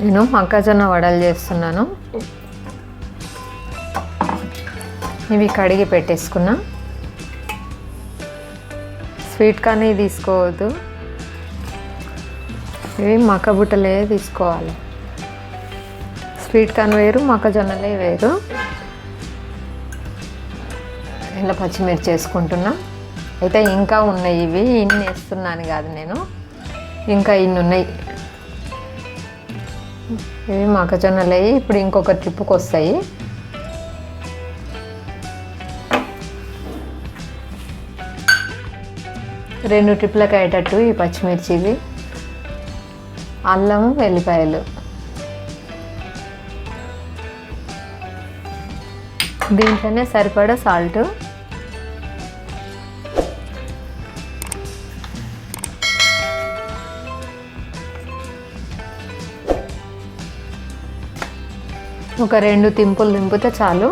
నేను మొక్కజొన్న వడలు చేస్తున్నాను. ఇవి కడిగి పెట్టేసుకున్నా. స్వీట్ కార్న్ తీసుకోవద్దు, ఇవి మక్క బుట్టలే తీసుకోవాలి. స్వీట్ కార్న్ వేరు, మొక్కజొన్నలే వేరు. ఇలా పచ్చిమిర్చి వేసుకుంటున్నా. అయితే ఇంకా ఉన్నాయి, ఇవి ఇన్ని వేస్తున్నాను కాదు నేను, ఇంకా ఇన్ని ఉన్నాయి. ఇవి మొక్కజొన్నలు ఇప్పుడు ఇంకొక ట్రిప్పుకి వస్తాయి. రెండు ట్రిప్లకు అయ్యేటట్టు ఈ పచ్చిమిర్చివి, అల్లము, వెల్లిపాయలు. దీంట్లోనే సరిపడా సాల్ట్, ఒక 2 తింపులు దింపితే చాలు,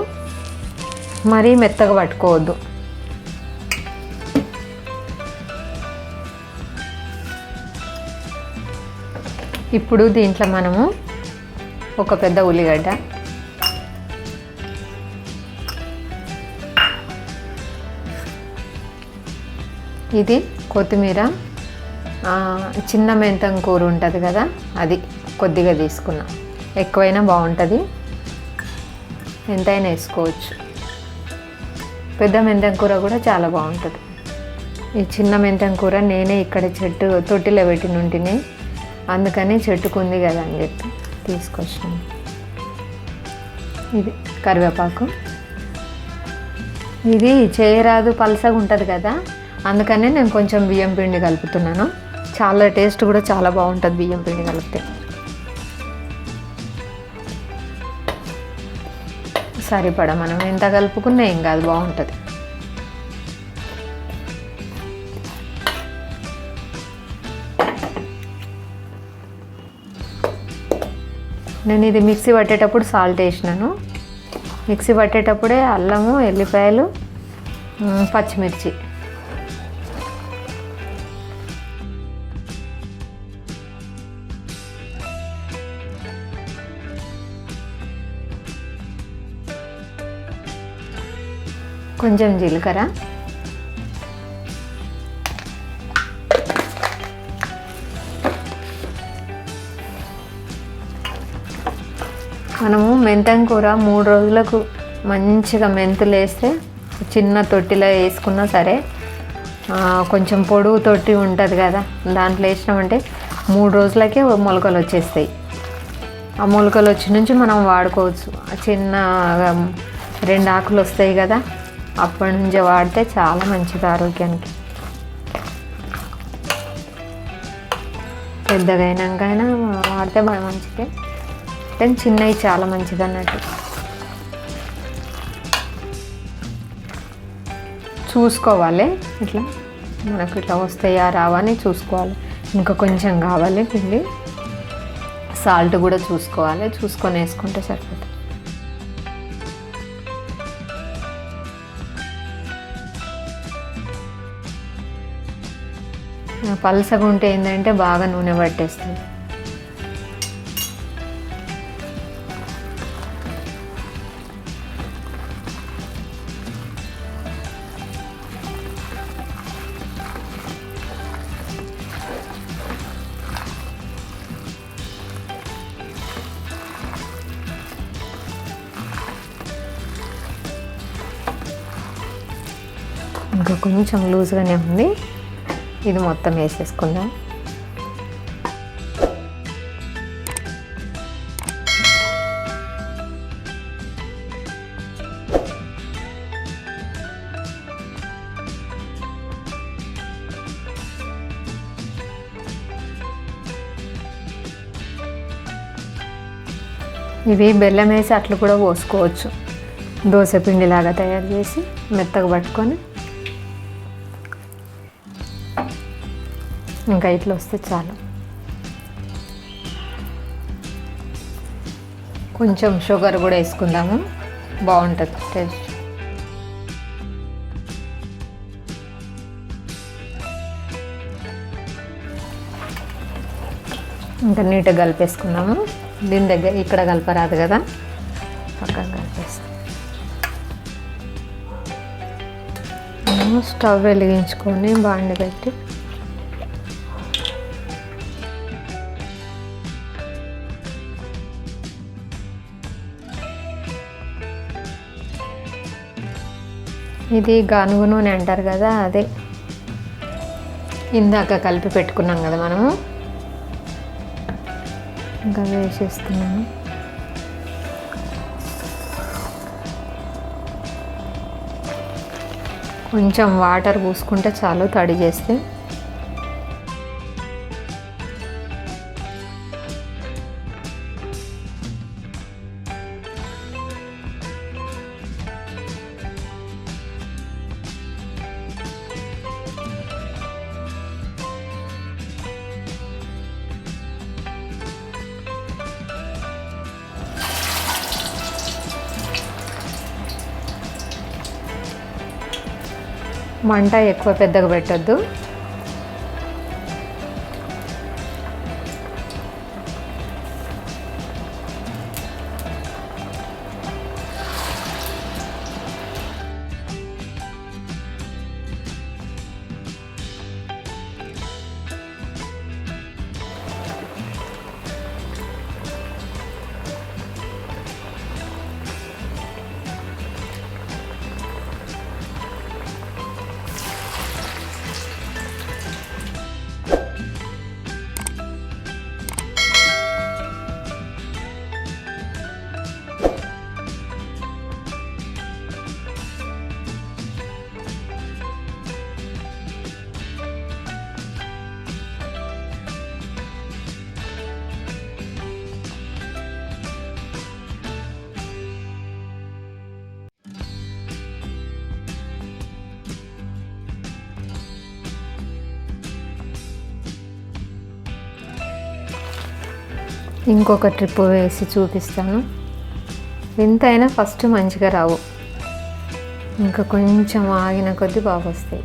మరీ మెత్తగా పట్టుకోవద్దు. ఇప్పుడు దీంట్లో మనము ఒక పెద్ద ఉల్లిగడ్డ, ఇది కొత్తిమీర, చిన్న మెంతం కూర ఉంటుంది కదా, అది కొద్దిగా తీసుకున్నా. ఎక్కువైనా బాగుంటుంది, ఎంతైనా వేసుకోవచ్చు. పెద్ద మెంతం కూర కూడా చాలా బాగుంటుంది. ఈ చిన్న మెంతం కూర నేనే ఇక్కడ చెట్టు తొట్టిలో పెట్టిన ఉంటిని, అందుకని చెట్టుకుంది కదా అని చెప్పి తీసుకొచ్చాను. ఇది కరివేపాకు, ఇది చేయరాదు, పలసగా ఉంటుంది కదా, అందుకనే నేను కొంచెం బియ్యం పిండి కలుపుతున్నాను. చాలా టేస్ట్ కూడా చాలా బాగుంటుంది బియ్యం పిండి కలిపితే. సరిపడా మనం ఎంత కలుపుకున్నా ఏం కాదు, బాగుంటుంది. నేను ఇది మిక్సీ పట్టేటప్పుడు సాల్ట్ వేసినాను. మిక్సీ పట్టేటప్పుడే అల్లము, ఎల్లిపాయలు, పచ్చిమిర్చి. కొంచెం జీలకర్ర, మనము మెంతం కూర 3 రోజులకు మంచిగా మెంతులు వేస్తే, చిన్న తొట్టిలో వేసుకున్నా సరే, కొంచెం పొడుగు తొట్టి ఉంటుంది కదా, దాంట్లో వేసినామంటే 3 రోజులకే మొలకలు వచ్చేస్తాయి. ఆ మొలకలు వచ్చి నుంచి మనం వాడుకోవచ్చు. చిన్న 2 ఆకులు వస్తాయి కదా, అప్పటి నుంచి వాడితే చాలా మంచిది ఆరోగ్యానికి. పెద్దగా అయినాకైనా వాడితే బాగా మంచిదే, కానీ చిన్నవి చాలా మంచిది అన్నట్టు. చూసుకోవాలి, ఇట్లా మనకు ఇట్లా వస్తాయా రావా అని చూసుకోవాలి. ఇంకా కొంచెం కావాలి పిండి, సాల్ట్ కూడా చూసుకోవాలి, చూసుకొని వేసుకుంటే సరిపోతుంది. పలసగా ఉంటే ఏంటంటే బాగా నూనె పట్టేస్తుంది. ఇంకా కొంచెం లూజ్గానే ఉంది, ఇది మొత్తం వేసేసుకుందాం. ఇవి బెల్లం వేసి అట్లు కూడా పోసుకోవచ్చు. దోశ పిండిలాగా తయారు చేసి మెత్తగా పట్టుకొని ఇంకా ఇట్లా వస్తే చాలు. కొంచెం షుగర్ కూడా వేసుకుందాము. బాగుంటుంది టేస్ట్. ఇంకా నీట్గా కలిపేసుకున్నాము. దీని దగ్గర ఇక్కడ కలపరాదు కదా, పక్కన కలిపేస్తాం. స్టవ్ వెలిగించుకొని బాండి పెట్టి ఇది గానుగ నూనె అంటారు కదా, అదే ఇందాక కలిపి పెట్టుకున్నాం కదా మనము, ఇంకా వేసేస్తున్నాను. కొంచెం వాటర్ పూసుకుంటే చాలు, తడి చేస్తే. మంట ఎక్కువ పెద్దగా పెట్టొద్దు. ఇంకొక ట్రిప్ వేసి చూపిస్తాను. ఎంతైనా ఫస్ట్ మంచిగా రావు, ఇంకా కొంచెం ఆగిన కొద్దీ బాగా వస్తాయి.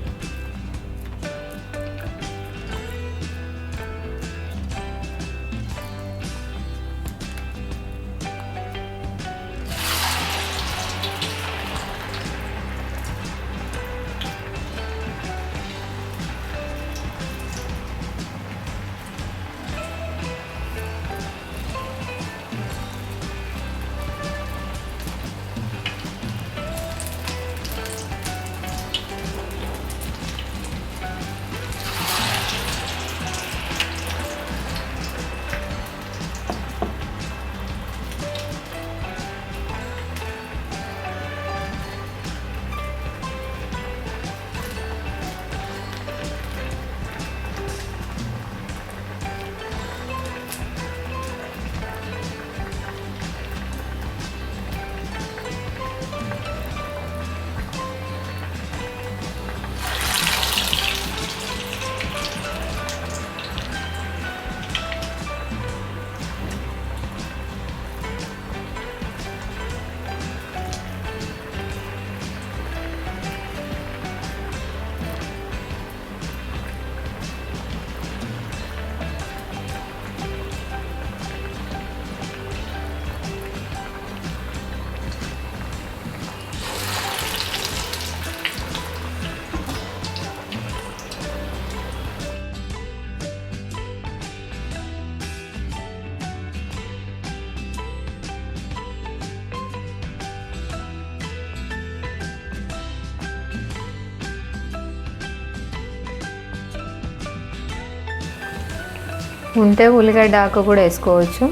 ఉంటే ఉల్లిగడ్డ ఆకు కూడా వేసుకోవచ్చు,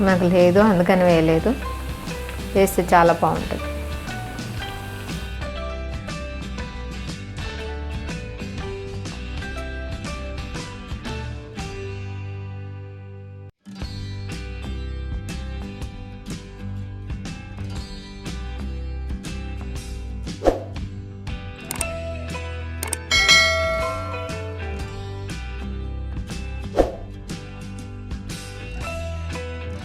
నాకు లేదు అందుకని వేయలేదు. వేస్తే చాలా బాగుంటుంది.